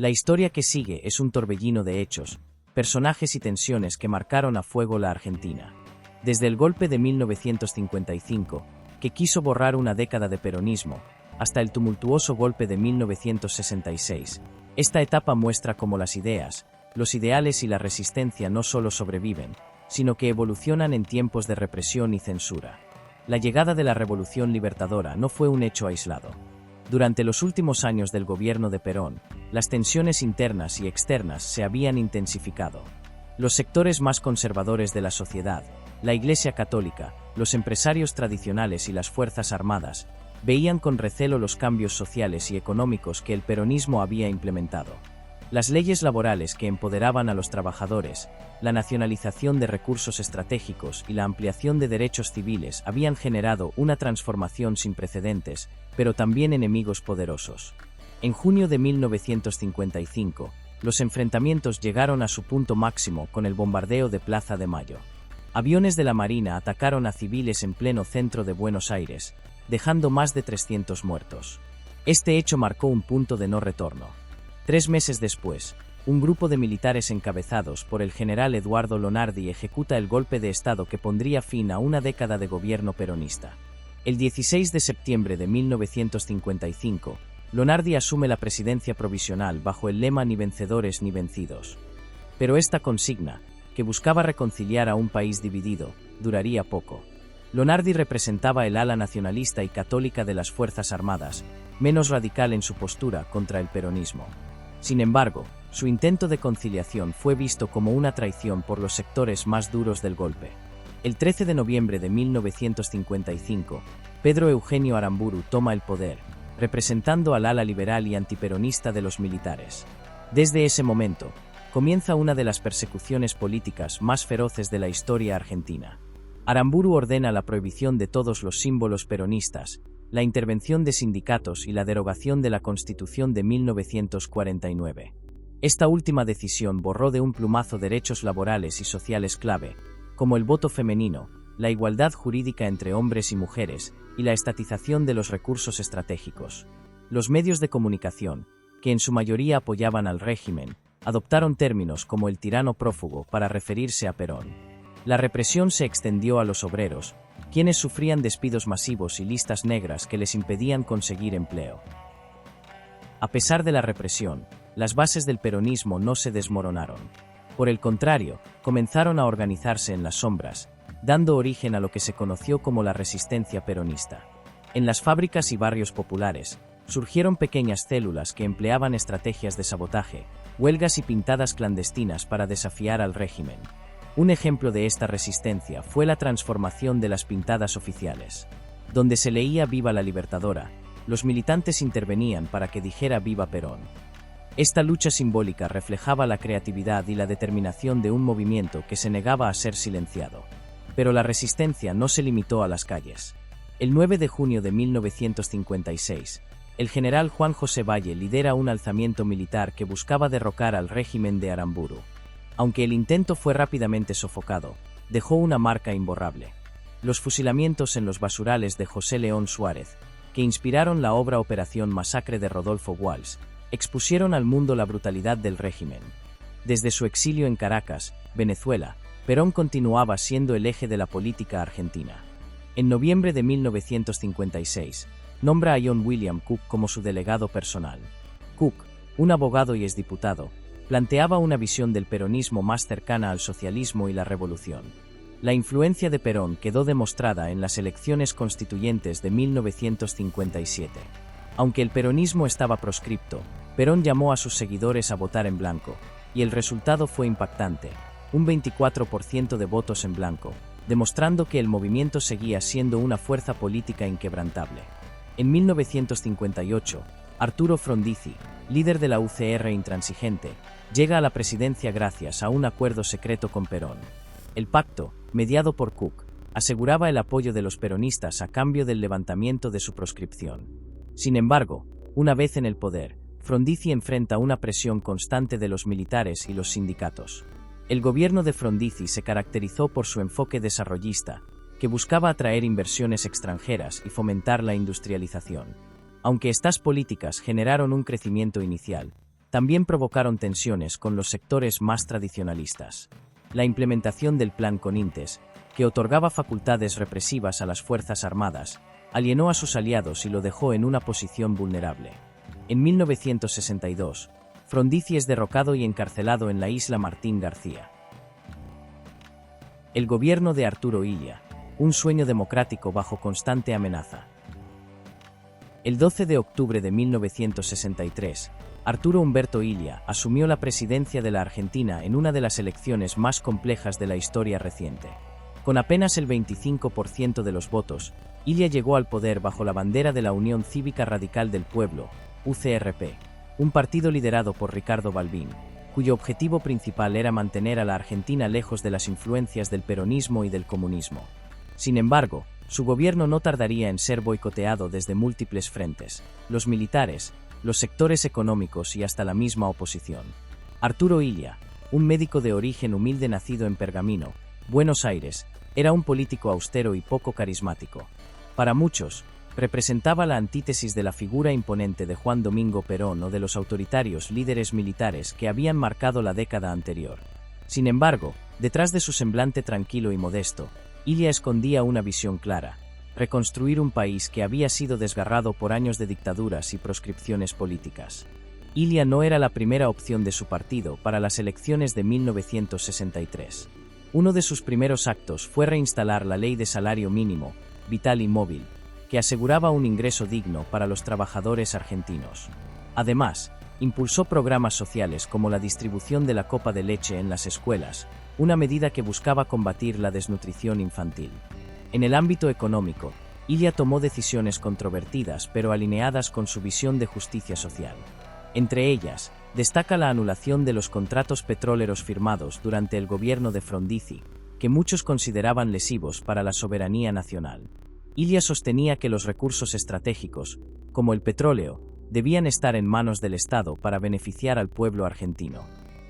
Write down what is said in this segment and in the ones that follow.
La historia que sigue es un torbellino de hechos, personajes y tensiones que marcaron a fuego la Argentina. Desde el golpe de 1955, que quiso borrar una década de peronismo, hasta el tumultuoso golpe de 1966, esta etapa muestra cómo las ideas, los ideales y la resistencia no solo sobreviven, sino que evolucionan en tiempos de represión y censura. La llegada de la Revolución Libertadora no fue un hecho aislado. Durante los últimos años del gobierno de Perón, las tensiones internas y externas se habían intensificado. Los sectores más conservadores de la sociedad, la Iglesia Católica, los empresarios tradicionales y las Fuerzas Armadas, veían con recelo los cambios sociales y económicos que el peronismo había implementado. Las leyes laborales que empoderaban a los trabajadores, la nacionalización de recursos estratégicos y la ampliación de derechos civiles habían generado una transformación sin precedentes, pero también enemigos poderosos. En junio de 1955, los enfrentamientos llegaron a su punto máximo con el bombardeo de Plaza de Mayo. Aviones de la Marina atacaron a civiles en pleno centro de Buenos Aires, dejando más de 300 muertos. Este hecho marcó un punto de no retorno. 3 meses después, un grupo de militares encabezados por el general Eduardo Lonardi ejecuta el golpe de Estado que pondría fin a una década de gobierno peronista. El 16 de septiembre de 1955, Lonardi asume la presidencia provisional bajo el lema "Ni vencedores ni vencidos". Pero esta consigna, que buscaba reconciliar a un país dividido, duraría poco. Lonardi representaba el ala nacionalista y católica de las Fuerzas Armadas, menos radical en su postura contra el peronismo. Sin embargo, su intento de conciliación fue visto como una traición por los sectores más duros del golpe. El 13 de noviembre de 1955, Pedro Eugenio Aramburu toma el poder, representando al ala liberal y antiperonista de los militares. Desde ese momento, comienza una de las persecuciones políticas más feroces de la historia argentina. Aramburu ordena la prohibición de todos los símbolos peronistas, la intervención de sindicatos y la derogación de la Constitución de 1949. Esta última decisión borró de un plumazo derechos laborales y sociales clave, como el voto femenino, la igualdad jurídica entre hombres y mujeres, y la estatización de los recursos estratégicos. Los medios de comunicación, que en su mayoría apoyaban al régimen, adoptaron términos como el tirano prófugo para referirse a Perón. La represión se extendió a los obreros, quienes sufrían despidos masivos y listas negras que les impedían conseguir empleo. A pesar de la represión, las bases del peronismo no se desmoronaron. Por el contrario, comenzaron a organizarse en las sombras, dando origen a lo que se conoció como la resistencia peronista. En las fábricas y barrios populares, surgieron pequeñas células que empleaban estrategias de sabotaje, huelgas y pintadas clandestinas para desafiar al régimen. Un ejemplo de esta resistencia fue la transformación de las pintadas oficiales. Donde se leía "Viva la Libertadora", los militantes intervenían para que dijera "Viva Perón". Esta lucha simbólica reflejaba la creatividad y la determinación de un movimiento que se negaba a ser silenciado. Pero la resistencia no se limitó a las calles. El 9 de junio de 1956, el general Juan José Valle lidera un alzamiento militar que buscaba derrocar al régimen de Aramburu. Aunque el intento fue rápidamente sofocado, dejó una marca imborrable. Los fusilamientos en los basurales de José León Suárez, que inspiraron la obra Operación Masacre de Rodolfo Walsh, expusieron al mundo la brutalidad del régimen. Desde su exilio en Caracas, Venezuela, Perón continuaba siendo el eje de la política argentina. En noviembre de 1956, nombra a John William Cook como su delegado personal. Cook, un abogado y exdiputado, planteaba una visión del peronismo más cercana al socialismo y la revolución. La influencia de Perón quedó demostrada en las elecciones constituyentes de 1957. Aunque el peronismo estaba proscripto, Perón llamó a sus seguidores a votar en blanco, y el resultado fue impactante, un 24% de votos en blanco, demostrando que el movimiento seguía siendo una fuerza política inquebrantable. En 1958, Arturo Frondizi, líder de la UCR intransigente, llega a la presidencia gracias a un acuerdo secreto con Perón. El pacto, mediado por Cook, aseguraba el apoyo de los peronistas a cambio del levantamiento de su proscripción. Sin embargo, una vez en el poder, Frondizi enfrenta una presión constante de los militares y los sindicatos. El gobierno de Frondizi se caracterizó por su enfoque desarrollista, que buscaba atraer inversiones extranjeras y fomentar la industrialización. Aunque estas políticas generaron un crecimiento inicial, también provocaron tensiones con los sectores más tradicionalistas. La implementación del Plan Conintes, que otorgaba facultades represivas a las Fuerzas Armadas, alienó a sus aliados y lo dejó en una posición vulnerable. En 1962, Frondizi es derrocado y encarcelado en la isla Martín García. El gobierno de Arturo Illia, un sueño democrático bajo constante amenaza. El 12 de octubre de 1963, Arturo Umberto Illia asumió la presidencia de la Argentina en una de las elecciones más complejas de la historia reciente. Con apenas el 25% de los votos, Illia llegó al poder bajo la bandera de la Unión Cívica Radical del Pueblo, UCRP, un partido liderado por Ricardo Balbín, cuyo objetivo principal era mantener a la Argentina lejos de las influencias del peronismo y del comunismo. Sin embargo, su gobierno no tardaría en ser boicoteado desde múltiples frentes: los militares, los sectores económicos y hasta la misma oposición. Arturo Illia, un médico de origen humilde nacido en Pergamino, Buenos Aires, era un político austero y poco carismático. Para muchos, representaba la antítesis de la figura imponente de Juan Domingo Perón o de los autoritarios líderes militares que habían marcado la década anterior. Sin embargo, detrás de su semblante tranquilo y modesto, Illia escondía una visión clara: reconstruir un país que había sido desgarrado por años de dictaduras y proscripciones políticas. Illia no era la primera opción de su partido para las elecciones de 1963. Uno de sus primeros actos fue reinstalar la ley de salario mínimo, vital y móvil, que aseguraba un ingreso digno para los trabajadores argentinos. Además, impulsó programas sociales como la distribución de la copa de leche en las escuelas, una medida que buscaba combatir la desnutrición infantil. En el ámbito económico, Illia tomó decisiones controvertidas pero alineadas con su visión de justicia social. Entre ellas, destaca la anulación de los contratos petroleros firmados durante el gobierno de Frondizi, que muchos consideraban lesivos para la soberanía nacional. Illia sostenía que los recursos estratégicos, como el petróleo, debían estar en manos del Estado para beneficiar al pueblo argentino.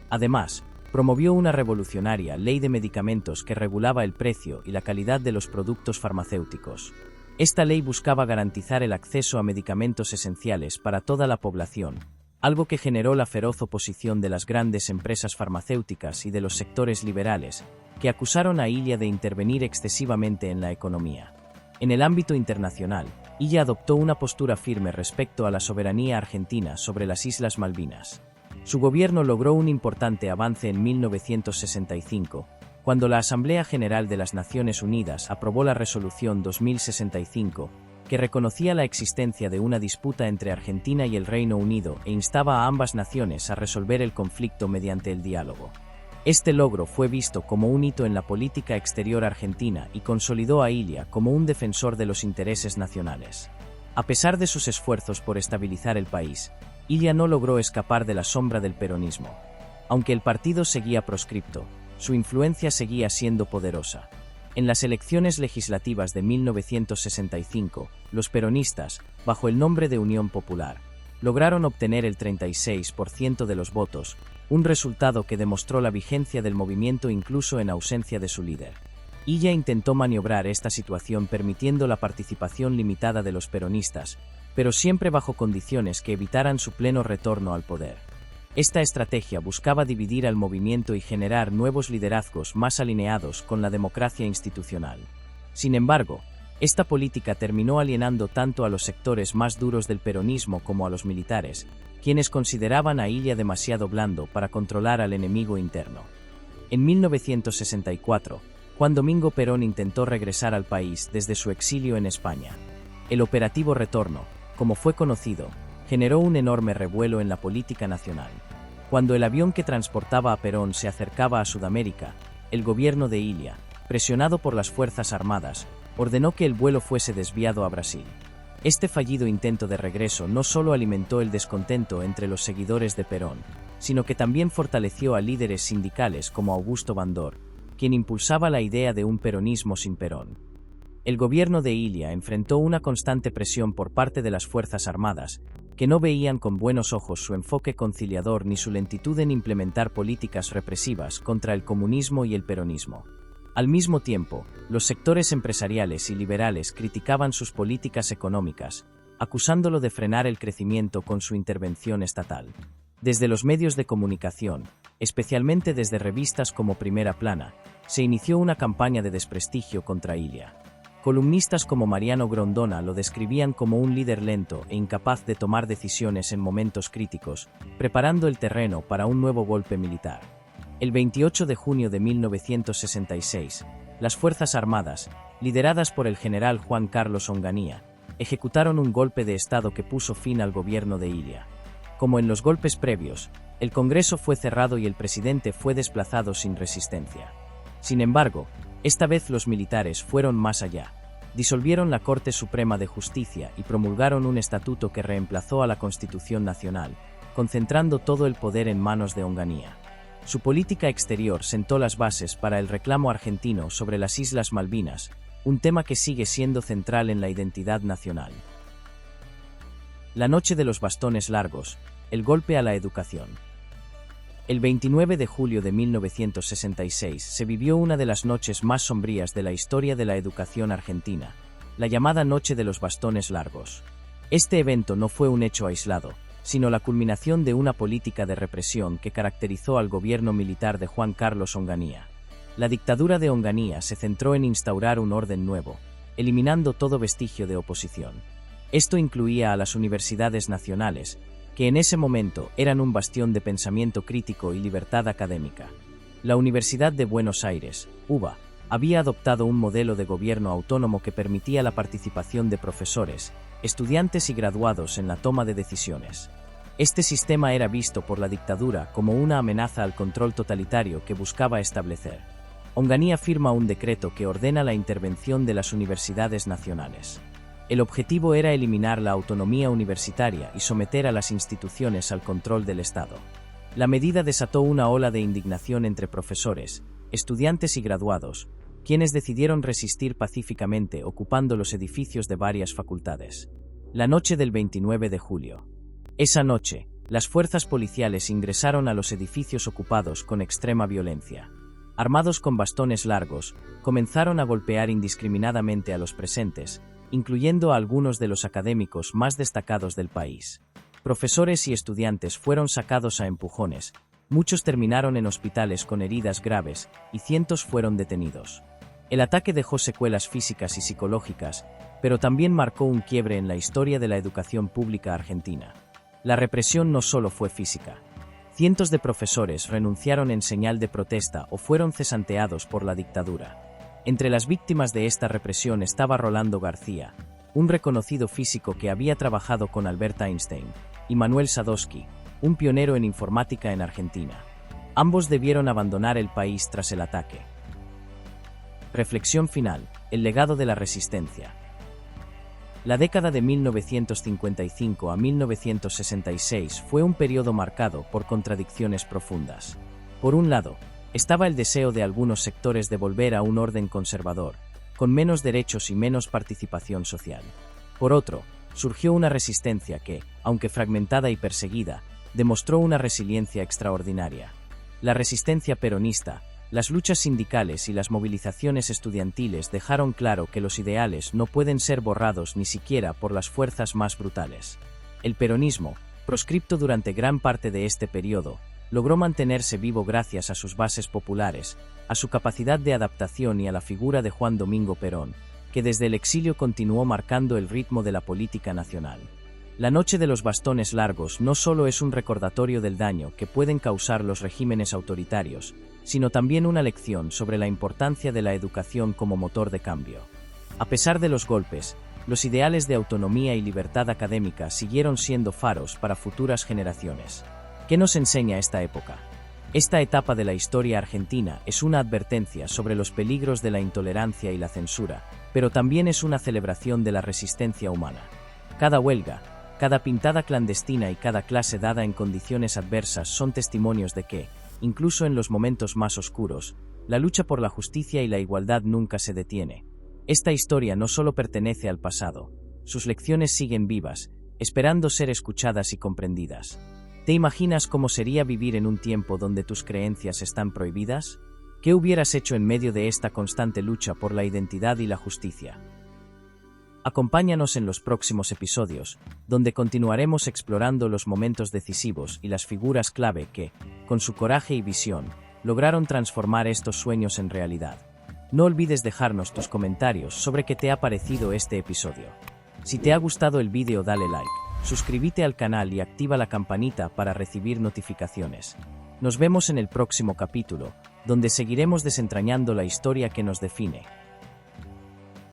Además, promovió una revolucionaria ley de medicamentos que regulaba el precio y la calidad de los productos farmacéuticos. Esta ley buscaba garantizar el acceso a medicamentos esenciales para toda la población, algo que generó la feroz oposición de las grandes empresas farmacéuticas y de los sectores liberales, que acusaron a Illia de intervenir excesivamente en la economía. En el ámbito internacional, Illia adoptó una postura firme respecto a la soberanía argentina sobre las Islas Malvinas. Su gobierno logró un importante avance en 1965, cuando la Asamblea General de las Naciones Unidas aprobó la Resolución 2065, que reconocía la existencia de una disputa entre Argentina y el Reino Unido e instaba a ambas naciones a resolver el conflicto mediante el diálogo. Este logro fue visto como un hito en la política exterior argentina y consolidó a Illia como un defensor de los intereses nacionales. A pesar de sus esfuerzos por estabilizar el país, Illia no logró escapar de la sombra del peronismo. Aunque el partido seguía proscripto, su influencia seguía siendo poderosa. En las elecciones legislativas de 1965, los peronistas, bajo el nombre de Unión Popular, lograron obtener el 36% de los votos, un resultado que demostró la vigencia del movimiento incluso en ausencia de su líder. Illia intentó maniobrar esta situación permitiendo la participación limitada de los peronistas, pero siempre bajo condiciones que evitaran su pleno retorno al poder. Esta estrategia buscaba dividir al movimiento y generar nuevos liderazgos más alineados con la democracia institucional. Sin embargo, esta política terminó alienando tanto a los sectores más duros del peronismo como a los militares, quienes consideraban a Illia demasiado blando para controlar al enemigo interno. En 1964, Juan Domingo Perón intentó regresar al país desde su exilio en España. El Operativo Retorno, como fue conocido, generó un enorme revuelo en la política nacional. Cuando el avión que transportaba a Perón se acercaba a Sudamérica, el gobierno de Illia, presionado por las Fuerzas Armadas, ordenó que el vuelo fuese desviado a Brasil. Este fallido intento de regreso no solo alimentó el descontento entre los seguidores de Perón, sino que también fortaleció a líderes sindicales como Augusto Bandor, quien impulsaba la idea de un peronismo sin Perón. El gobierno de Illia enfrentó una constante presión por parte de las Fuerzas Armadas, que no veían con buenos ojos su enfoque conciliador ni su lentitud en implementar políticas represivas contra el comunismo y el peronismo. Al mismo tiempo, los sectores empresariales y liberales criticaban sus políticas económicas, acusándolo de frenar el crecimiento con su intervención estatal. Desde los medios de comunicación, especialmente desde revistas como Primera Plana, se inició una campaña de desprestigio contra Ilia. Columnistas como Mariano Grondona lo describían como un líder lento e incapaz de tomar decisiones en momentos críticos, preparando el terreno para un nuevo golpe militar. El 28 de junio de 1966, las Fuerzas Armadas, lideradas por el general Juan Carlos Onganía, ejecutaron un golpe de Estado que puso fin al gobierno de Ilia. Como en los golpes previos, el Congreso fue cerrado y el presidente fue desplazado sin resistencia. Sin embargo, esta vez los militares fueron más allá. Disolvieron la Corte Suprema de Justicia y promulgaron un estatuto que reemplazó a la Constitución Nacional, concentrando todo el poder en manos de Onganía. Su política exterior sentó las bases para el reclamo argentino sobre las Islas Malvinas, un tema que sigue siendo central en la identidad nacional. La noche de los bastones largos, el golpe a la educación. El 29 de julio de 1966 se vivió una de las noches más sombrías de la historia de la educación argentina, la llamada Noche de los Bastones Largos. Este evento no fue un hecho aislado, sino la culminación de una política de represión que caracterizó al gobierno militar de Juan Carlos Onganía. La dictadura de Onganía se centró en instaurar un orden nuevo, eliminando todo vestigio de oposición. Esto incluía a las universidades nacionales, que en ese momento eran un bastión de pensamiento crítico y libertad académica. La Universidad de Buenos Aires, UBA, había adoptado un modelo de gobierno autónomo que permitía la participación de profesores, estudiantes y graduados en la toma de decisiones. Este sistema era visto por la dictadura como una amenaza al control totalitario que buscaba establecer. Onganía firma un decreto que ordena la intervención de las universidades nacionales. El objetivo era eliminar la autonomía universitaria y someter a las instituciones al control del Estado. La medida desató una ola de indignación entre profesores, estudiantes y graduados, quienes decidieron resistir pacíficamente ocupando los edificios de varias facultades. La noche del 29 de julio. Esa noche, las fuerzas policiales ingresaron a los edificios ocupados con extrema violencia. Armados con bastones largos, comenzaron a golpear indiscriminadamente a los presentes, incluyendo a algunos de los académicos más destacados del país. Profesores y estudiantes fueron sacados a empujones, muchos terminaron en hospitales con heridas graves y cientos fueron detenidos. El ataque dejó secuelas físicas y psicológicas, pero también marcó un quiebre en la historia de la educación pública argentina. La represión no solo fue física. Cientos de profesores renunciaron en señal de protesta o fueron cesanteados por la dictadura. Entre las víctimas de esta represión estaba Rolando García, un reconocido físico que había trabajado con Albert Einstein, y Manuel Sadowski, un pionero en informática en Argentina. Ambos debieron abandonar el país tras el ataque. Reflexión final: el legado de la resistencia. La década de 1955 a 1966 fue un periodo marcado por contradicciones profundas. Por un lado, estaba el deseo de algunos sectores de volver a un orden conservador, con menos derechos y menos participación social. Por otro, surgió una resistencia que, aunque fragmentada y perseguida, demostró una resiliencia extraordinaria. La resistencia peronista, las luchas sindicales y las movilizaciones estudiantiles dejaron claro que los ideales no pueden ser borrados ni siquiera por las fuerzas más brutales. El peronismo, proscripto durante gran parte de este periodo, logró mantenerse vivo gracias a sus bases populares, a su capacidad de adaptación y a la figura de Juan Domingo Perón, que desde el exilio continuó marcando el ritmo de la política nacional. La Noche de los Bastones Largos no solo es un recordatorio del daño que pueden causar los regímenes autoritarios, sino también una lección sobre la importancia de la educación como motor de cambio. A pesar de los golpes, los ideales de autonomía y libertad académica siguieron siendo faros para futuras generaciones. ¿Qué nos enseña esta época? Esta etapa de la historia argentina es una advertencia sobre los peligros de la intolerancia y la censura, pero también es una celebración de la resistencia humana. Cada huelga, cada pintada clandestina y cada clase dada en condiciones adversas son testimonios de que, incluso en los momentos más oscuros, la lucha por la justicia y la igualdad nunca se detiene. Esta historia no solo pertenece al pasado, sus lecciones siguen vivas, esperando ser escuchadas y comprendidas. ¿Te imaginas cómo sería vivir en un tiempo donde tus creencias están prohibidas? ¿Qué hubieras hecho en medio de esta constante lucha por la identidad y la justicia? Acompáñanos en los próximos episodios, donde continuaremos explorando los momentos decisivos y las figuras clave que, con su coraje y visión, lograron transformar estos sueños en realidad. No olvides dejarnos tus comentarios sobre qué te ha parecido este episodio. Si te ha gustado el vídeo, dale like, suscríbete al canal y activa la campanita para recibir notificaciones. Nos vemos en el próximo capítulo, donde seguiremos desentrañando la historia que nos define.